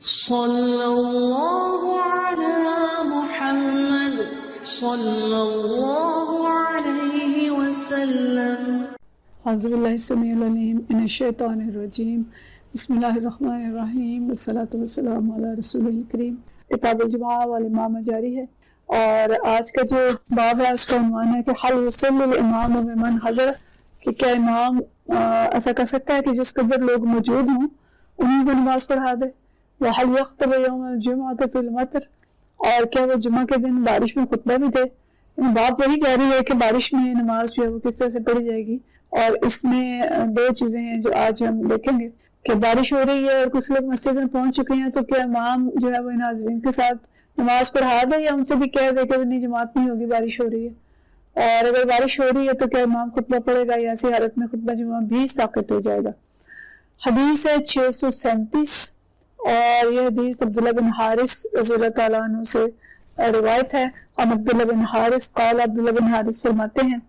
صلی اللہ علی محمد صلی اللہ علیہ وسلم۔ اعوذ باللہ السمیع العلیم من الشیطان الرجیم، بسم اللہ الرحمن الرحیم، والصلاۃ والسلام علی رسول الکریم۔ کتاب الجمعہ والامامہ جاری ہے، اور آج کا جو باب ہے اس کا عنوان ہے کہ حل یصلی الامام بمن حضر، کہ کیا امام ایسا کر سکتا ہے کہ جس قدر لوگ موجود ہوں انہیں کو نماز پڑھا دے۔ وحل یخطب یوم الجمعۃ فی المطر، اور کیا وہ جمعہ کے دن بارش میں خطبہ بھی دے۔ باب وہی جاری ہے کہ بارش میں نماز جو ہے وہ کس طرح سے پڑھی جائے گی، اور اس میں دو چیزیں ہیں جو آج ہم دیکھیں گے کہ بارش ہو رہی ہے اور کچھ لوگ مسجد میں پہنچ چکے ہیں، تو کیا امام جو ہے وہ ان حاضرین کے ساتھ نماز پڑھا دے یا ان سے بھی کہہ دے کہ نہیں جماعت نہیں ہوگی، بارش ہو رہی ہے۔ اور اگر بارش ہو رہی ہے تو کیا امام خطبہ پڑھے گا یا ایسی حالت میں خطبہ جمعہ بھی ساقط ہو جائے گا۔ حدیث ہے 637، اور یہ حدیث عبداللہ بن حارث رضی اللہ تعالیٰ عنہ سے روایت ہے۔ ہم عبداللہ بن حارث قال، عبداللہ بن حارث فرماتے ہیں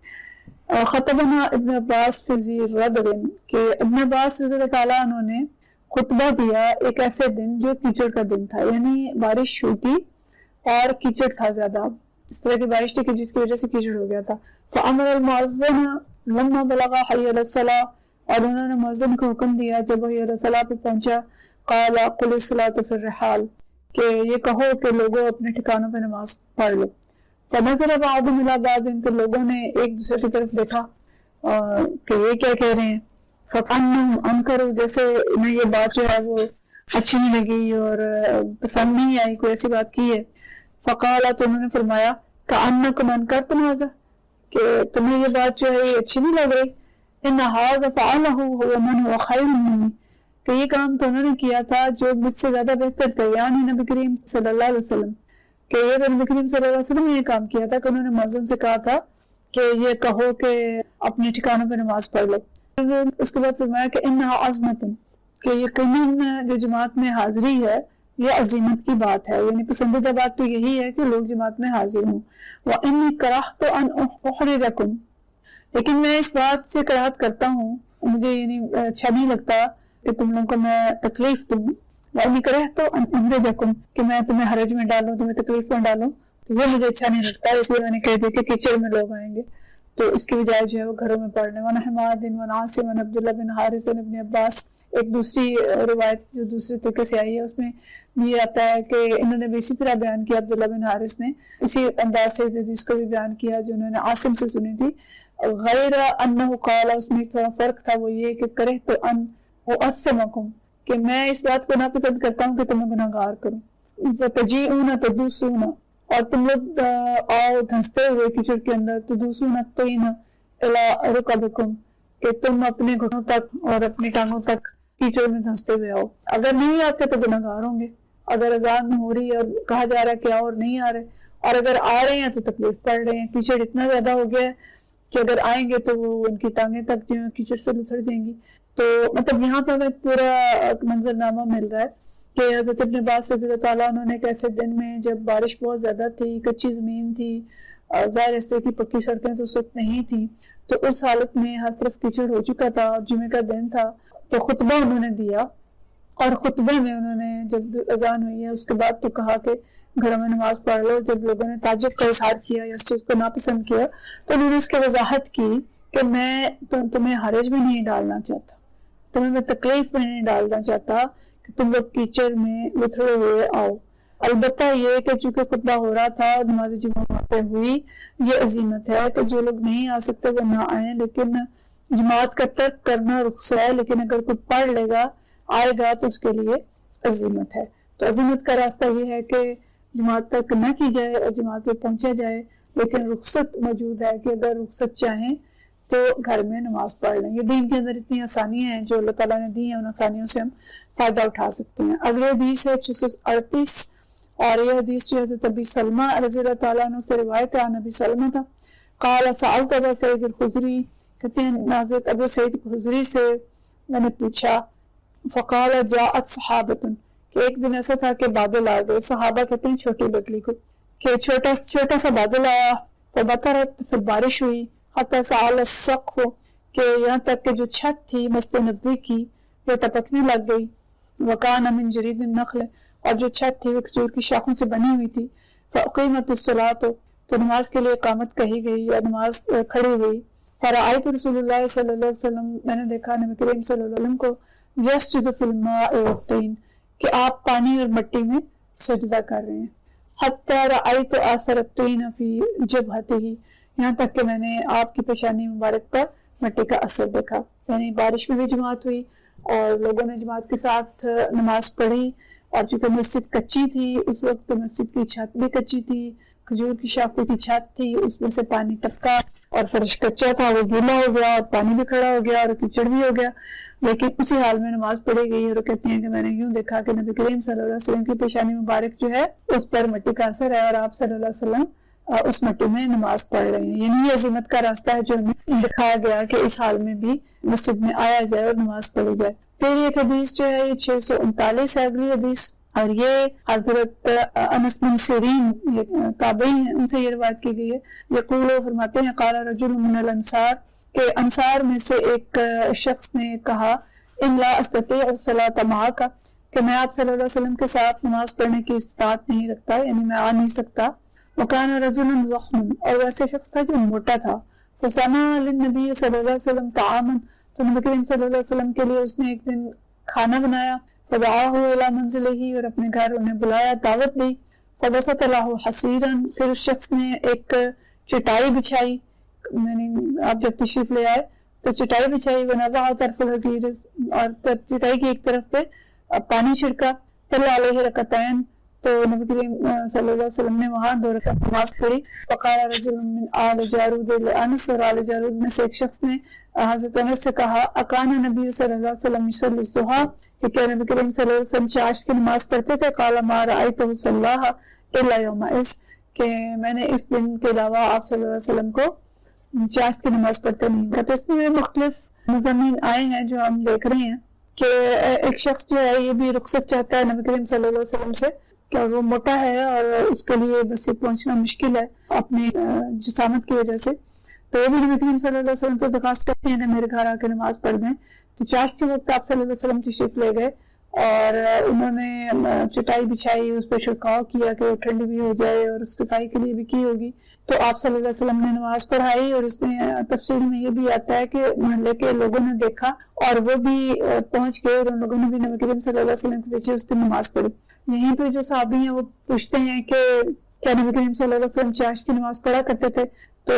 خطبنا ابن عباس فی ذی ربع، کہ ابن عباس رضی اللہ تعالیٰ عنہ نے خطبہ دیا ایک ایسے دن جو کیچڑ کا دن تھا، یعنی بارش ہوئی تھی اور کیچڑ تھا زیادہ، اس طرح کی بارش تھی کہ جس کی وجہ سے کیچڑ ہو گیا تھا۔ فامر المؤذن لما بلغ حی علی الصلاۃ، اور انہوں نے مؤذن کو حکم دیا جب حی علی الصلاۃ پہ پہنچا، قال قل الصلاۃ فی الرحال، کہ یہ کہو کہ لوگوں اپنے ٹھکانوں پہ نماز پڑھ لو۔ فنظر بعضهم الی بعض، تو لوگوں نے ایک دوسرے کی طرف دیکھا کہ یہ کیا کہہ رہے ہیں۔ فکأنهم انکروا، جیسے انہیں یہ بات جو ہے وہ اچھی نہیں لگی اور پسند نہیں آئی، کوئی ایسی بات کی ہے۔ فقال، تو انہوں نے فرمایا کأنکم انکرتم ھذا، کہ تمہیں یہ بات جو ہے یہ اچھی نہیں لگ رہی۔ ان ھذا فعلہ هو من هو خیر منی، کہ یہ کام تو انہوں نے کیا تھا جو مجھ سے زیادہ بہتر تھے، یعنی نبی کریم صلی اللہ علیہ وسلم، کہ یہ تو نبی کریم صلی اللہ علیہ وسلم نے یہ کام کیا تھا کہ انہوں نے مؤذن سے کہا تھا کہ یہ کہو کہ اپنے ٹھکانوں پہ نماز پڑھ لو۔ اس کے بعد فرمایا کہ انہا عظمت، کہ یقیناً جو جماعت میں حاضری ہے یہ عظیمت کی بات ہے، یعنی پسندیدہ بات تو یہی ہے کہ لوگ جماعت میں حاضر ہوں۔ وانی کرہت ان احرجکم، لیکن میں اس بات سے کراہت کرتا ہوں، مجھے یعنی اچھا نہیں لگتا کہ تم لوگوں کو میں تکلیف دوں۔ وانی کرہت ان احرجکم، کہ میں تمہیں حرج میں ڈالوں، تمہیں تکلیف میں ڈالوں، تو یہ مجھے اچھا نہیں لگتا، اس لیے میں نے کہہ دیا کہ کیچڑ میں لوگ آئیں گے، تو اس کی بجائے جو ہے وہ گھروں میں پڑھنے۔ وَنَ حماد وَنَ عاصم وَنَ عبداللہ بن حارث وَنَ ابن عباس، ایک دوسری روایت جو دوسرے طریقے سے آئی ہے اس میں یہ آتا ہے کہ انہوں نے بھی اسی طرح بیان کیا، عبداللہ بن حارث نے اسی انداز سے حدیث کو بھی بیان کیا جو انہوں نے عاصم سے سنی تھی، غیر انہ قال، اس میں ایک تھوڑا فرق تھا، وہ یہ کہ کرہت ان اعصمکم، کہ میں اس بات کو ناپسند کرتا ہوں کہ تمہیں گناہ گار کروں۔ فتجیئون تدوسون، اور تم لوگ آؤ دھنستے ہوئے کیچڑ کے اندر، تدوسون الطین الی رکبکم، کہ تم اپنے گھٹنوں تک اور اپنی ٹانگوں تک کیچڑ میں دھنستے ہوئے آؤ۔ اگر نہیں آتے تو گناہ گار ہوں گے، اگر اذان ہو رہی ہے اور کہا جا رہا ہے کہ آؤ اور نہیں آ رہے، اور اگر آ رہے ہیں تو تکلیف پڑ رہے ہیں، کیچڑ اتنا زیادہ ہو گیا ہے کہ اگر آئیں گے تو وہ ان کی ٹانگیں تک جو کیچڑ سے لتھڑ جائیں گی۔ تو مطلب یہاں پہ ہمیں پورا منظرنامہ مل رہا ہے کہ حضرت ابن عباس رضی اللہ تعالیٰ عنہ نے ایک ایسے دن میں جب بارش بہت زیادہ تھی، کچی زمین تھی، ظاہر اس طرح کی پکی سڑکیں تو اس وقت نہیں تھی، تو اس حالت میں ہر طرف کیچڑ ہو چکا تھا، جمعے کا دن تھا، تو خطبہ انہوں نے دیا، اور خطبے میں انہوں نے جب اذان ہوئی ہے اس کے بعد تو کہا کہ گھروں میں نماز پڑھ لو۔ جب لوگوں نے تعجب کا اظہار کیا یا اس چیز کو ناپسند کیا تو انہوں نے اس کی وضاحت کی کہ میں تمہیں حرج میں نہیں ڈالنا چاہتا، تمہیں میں تکلیف میں نہیں ڈالنا چاہتا کہ تم لوگ کیچڑ میں لتھڑے ہوئے آؤ۔ البتہ یہ کہ چونکہ خطبہ ہو رہا تھا، نماز جمعہ پہ ہوئی، یہ عظیمت ہے کہ جو لوگ نہیں آ سکتے وہ نہ آئیں، لیکن جماعت کا ترک کرنا رخصت ہے، لیکن اگر کوئی پڑھ لے گا آئے گا تو اس کے لیے عظیمت ہے۔ تو عظیمت کا راستہ یہ ہے کہ جماعت تک نہ کی جائے اور جماعت پہ پہنچا جائے، لیکن رخصت موجود ہے کہ اگر رخصت چاہیں تو گھر میں نماز پڑھ لیں۔ یہ دین کے اندر اتنی آسانیاں ہیں جو اللہ تعالیٰ نے دی ہیں، ان آسانیوں سے ہم فائدہ اٹھا سکتے ہیں۔ اگلی حدیث ہے 638، اور یہ حدیث جو حضرت ابی سلمہ رضی اللہ تعالیٰ عنہ سے روایت ہے۔ نبی سلمہ تھا قال سألت ابا سعید الخدری، کہتے ہیں حضرت ابو سعید الخدری سے میں نے پوچھا، فقال جاءت صحابۃ، کہ ایک دن ایسا تھا کہ بادل آ گئے، صحابہ کہتے ہیں چھوٹی بدلی کو، کہ چھوٹا سا بادل آیا، فبطرت، پھر بارش ہوئی، حتی سأل السقف، کہ یہاں تک کہ جو چھت تھی مسجد نبوی کی وہ ٹپکنے لگ گئی۔ वकान मिन जरीद नखल, और जो छत थी वो खजूर की शाखों से बनी हुई थी। फ़क़ीमतुस्सलात, तो नमाज के लिए इकामत कही गई या नमाज खड़ी हुई। फ़रअयतु रसूलुल्लाह सल्लल्लाहु अलैहि वसल्लम, मैंने देखा नबी करीम सल्लल्लाहु अलैहि वसल्लम को यस्जुदु फिल मा'i वत्तीन, कि आप पानी और मिट्टी में सजदा कर रहे हैं। हत्ता रअयतु असर तीन फी जबहतिही, यहाँ तक कि मैंने आपकी पेशानी मुबारक पर मिट्टी का असर देखा। यानी बारिश में भी जमात हुई और लोगों ने जमात के साथ नमाज पढ़ी, और चूंकि मस्जिद कच्ची थी उस वक्त, मस्जिद की छत भी कच्ची थी, खजूर की शाखों की छत थी, उसमें से पानी टपका और फर्श कच्चा था, वो गीला हो गया और पानी भी खड़ा हो गया और कीचड़ भी हो गया, लेकिन उसी हाल में नमाज पढ़ी गई। और कहती हैं कि मैंने यूं देखा कि नबी करीम सल्लल्लाहु अलैहि वसल्लम की पेशानी मुबारक जो है उस पर मिट्टी का असर है और आप सल्लल्लाहु अलैहि वसल्लम उस मिट्टी में नमाज पढ़ रहे हैं। यानी ये अजीमत का रास्ता है जो हमें दिखाया गया कि इस हाल में भी मस्जिद में आया जाए और नमाज पढ़ी जाए। फिर ये हदीस जो है ये 639 है अगली हदीस, और ये हजरत अनस बिन सिरीन ताबई हैं, उनसे ये रिवायत की गई है। यक़ूल, फरमाते हैं, क़ाला रजुल मिनल अंसार, के अंसार में से एक शख्स ने कहा, इन ला अस्ततीअ सलात मअका, कि मैं आप सल्लल्लाहु अलैहि वसल्लम के साथ नमाज पढ़ने की इस्तात नहीं रखता, यानी मैं आ नहीं सकता। वकान रजुलन ज़ख्मन, और वैसे शख्स था जो मोटा था। फसना लिन्नबी सल्लल्लाहु अलैहि वसल्लम ताअमन, तो नबी करीम सल्लल्लाहु अलैहि वसल्लम के लिए उसने एक दिन खाना बनाया। फदआहु इला मंज़िलिही, और अपने घर उन्हें बुलाया, दावत दी। फबसत लहु हसीरन, फिर उस शख्स ने एक चटाई बिछाई, मैंने आप जब तशरीफ ले आए तो चटाई बिछाई। वनज़अ तरफ़ुल हसीर, और चटाई की एक तरफ पे पानी छिड़का। तल्ला अलैहि रकअतैन, तो नबी करीम सल्लल्लाहु अलैहि वसल्लम ने वहां 2 रकात नमाज पढ़ी। फ़क़ाल रजुलुन मिन आल जारूद लिअनस, और आल जारूद में से एक शख्स ने हज़रत अनस से कहा, अकान नबी सल्लल्लाहु अलैहि वसल्लम युसल्ली ज़ुहा, कि क्या नबी करीम सल्लल्लाहु अलैहि वसल्लम चाश्त की नमाज पढ़ते थे। क़ाल मा रअयतुहु सल्लाहा इल्ला यौमइज़, कि मैंने इस दिन के अलावा आप सल्लल्लाहु अलैहि वसल्लम को चाश्त की नमाज पढ़ते नहीं देखा। तो इसमें मुख्तलिफ मज़ामीन आए हैं जो हम देख रहे हैं कि एक शख्स जो है ये भी रुखसत चाहता है नबी करीम सल्लल्लाहु अलैहि वसल्लम से, कि वो मोटा है और उसके लिए मस्जिद पहुंचना मुश्किल है अपनी जिसामत की वजह से, तो वो भी नबी करीम सल्लल्लाहु अलैहि वसल्लम को दरख्वास्त करते हैं कि मेरे घर आकर नमाज पढ़ दें। तो चाश्त के वक्त आप सल्लल्लाहु अलैहि वसल्लम तशरीफ ले गए और उन्होंने चटाई बिछाई, उस पर छिड़काव किया कि वो ठंडी भी हो जाए और सफाई के लिए भी की होगी। तो आप सल्लल्लाहु अलैहि वसल्लम ने नमाज पढ़ाई, और इसमें तफसील में ये भी आता है कि मोहल्ले के लोगों ने देखा और वो भी पहुंच गए और उन लोगों ने भी नबी करीम सल्लल्लाहु अलैहि वसल्लम के पीछे उस दिन नमाज पढ़ी। यहीं पे जो साहबी हैं वो पूछते हैं कि क्या नबी करीम सल्लल्लाहु अलैहि वसल्लम चाश्त की नमाज पढ़ा करते थे? तो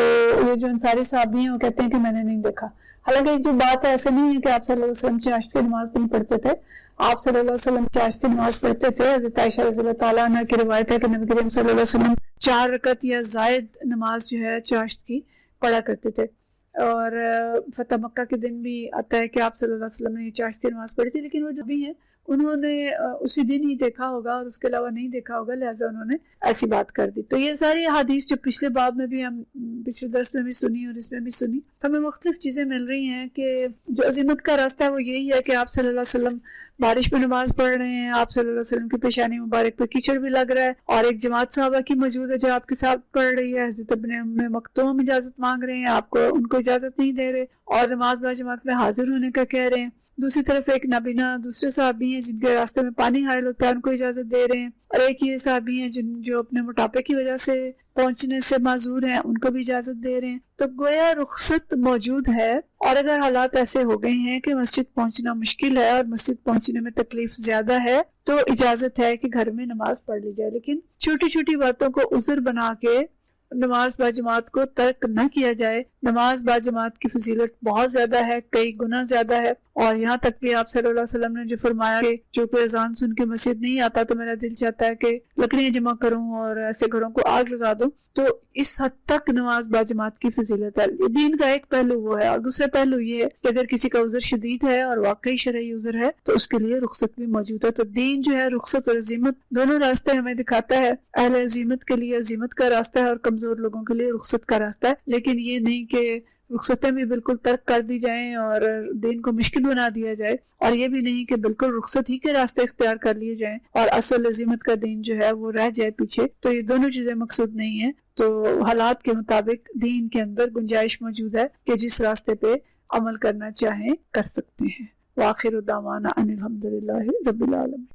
ये जो अंसारी साहबी हैं वो कहते हैं कि मैंने नहीं देखा। हालांकि जो बात है ऐसे नहीं है कि आप सल्लल्लाहु अलैहि वसल्लम चाश्त की नमाज नहीं पढ़ते थे, आप सल्लल्लाहु अलैहि वसल्लम चाश्त की नमाज पढ़ते थे। हज़रत आयशा रज़ियल्लाहु ताला अन्हा की रिवायत है कि नबी करीम सल्लल्लाहु अलैहि वसल्लम 4 रकअत या ज़ायद नमाज जो है चाश्त की पढ़ा करते थे। और फतह मक्का के दिन भी आता है कि आप सल्लल्लाहु अलैहि वसल्लम ने चाश्त की नमाज पढ़ी थी, लेकिन वो जो भी हैं उन्होंने उसी दिन ही देखा होगा और उसके अलावा नहीं देखा होगा, लिहाजा उन्होंने ऐसी बात कर दी। तो ये सारी हदीस जो पिछले बाब में भी हम पिछले दर्स में भी सुनी और इसमें भी सुनी, हमें मुख्तलिफ चीज़ें मिल रही हैं कि जो अजीमत का रास्ता है वो यही है कि आप सल्लल्लाहु अलैहि वसल्लम बारिश में नमाज पढ़ रहे हैं, आप सल्लल्लाहु अलैहि वसल्लम की पेशानी मुबारक पे कीचड़ भी लग रहा है और एक जमात सहाबा की मौजूद है जो आपके साथ पढ़ रही है। हज़रत इब्न उम्मे मक्तूम इजाज़त मांग रहे हैं, आपको उनको इजाज़त नहीं दे रहे और नमाज बा जमात में हाजिर होने का कह रहे हैं। दूसरी तरफ एक नाबीना दूसरे साहबी हैं जिनके रास्ते में पानी हायल होता है, उनको इजाज़त दे रहे हैं, और एक ये साहबी हैं जो अपने मोटापे की वजह से पहुंचने से माजूर हैं, उनको भी इजाज़त दे रहे हैं। तो गोया रुखसत मौजूद है, और अगर हालात ऐसे हो गए हैं कि मस्जिद पहुंचना मुश्किल है और मस्जिद पहुंचने में तकलीफ ज्यादा है, तो इजाज़त है कि घर में नमाज पढ़ ली जाए। लेकिन छोटी छोटी बातों को उज़र बना के नमाज बाजमात को तर्क न किया जाए। नमाज बाजमात की फजीलत बहुत ज्यादा है, कई गुना ज्यादा है, और यहाँ तक भी आप सल्लल्लाहु अलैहि वसल्लम ने जो फरमाया कि जो कोई अजान सुन के मस्जिद नहीं आता तो मेरा दिल चाहता है कि लकड़ियां जमा करूं और ऐसे घरों को आग लगा दूं। तो इस हद तक नमाज बाजमात की फजीलत है। दीन का एक पहलू वो है, और दूसरा पहलू ये है कि अगर किसी का उज़र शदीद है और वाकई शरई उज़र है तो उसके लिए रुखसत भी मौजूद है। तो दीन जो है रुखसत और अजीमत दोनों रास्ते हमें दिखाता है। अहले अजीमत के लिए अजीमत का रास्ता है और कमजोर लोगों के लिए रुखसत का रास्ता है, लेकिन ये नहीं कि रुखसतें भी बिल्कुल तर्क कर दी जाएं और दीन को मुश्किल बना दिया जाए, और ये भी नहीं कि बिल्कुल रुखसत ही के रास्ते इख्तियार कर लिए जाएं और असल अजीमत का दीन जो है वो रह जाए पीछे। तो ये दोनों चीजें मकसूद नहीं है। तो हालात के मुताबिक दीन के अंदर गुंजाइश मौजूद है कि जिस रास्ते पे अमल करना चाहें कर सकते हैं। وآخر دعوانا ان الحمد للہ رب العالمین۔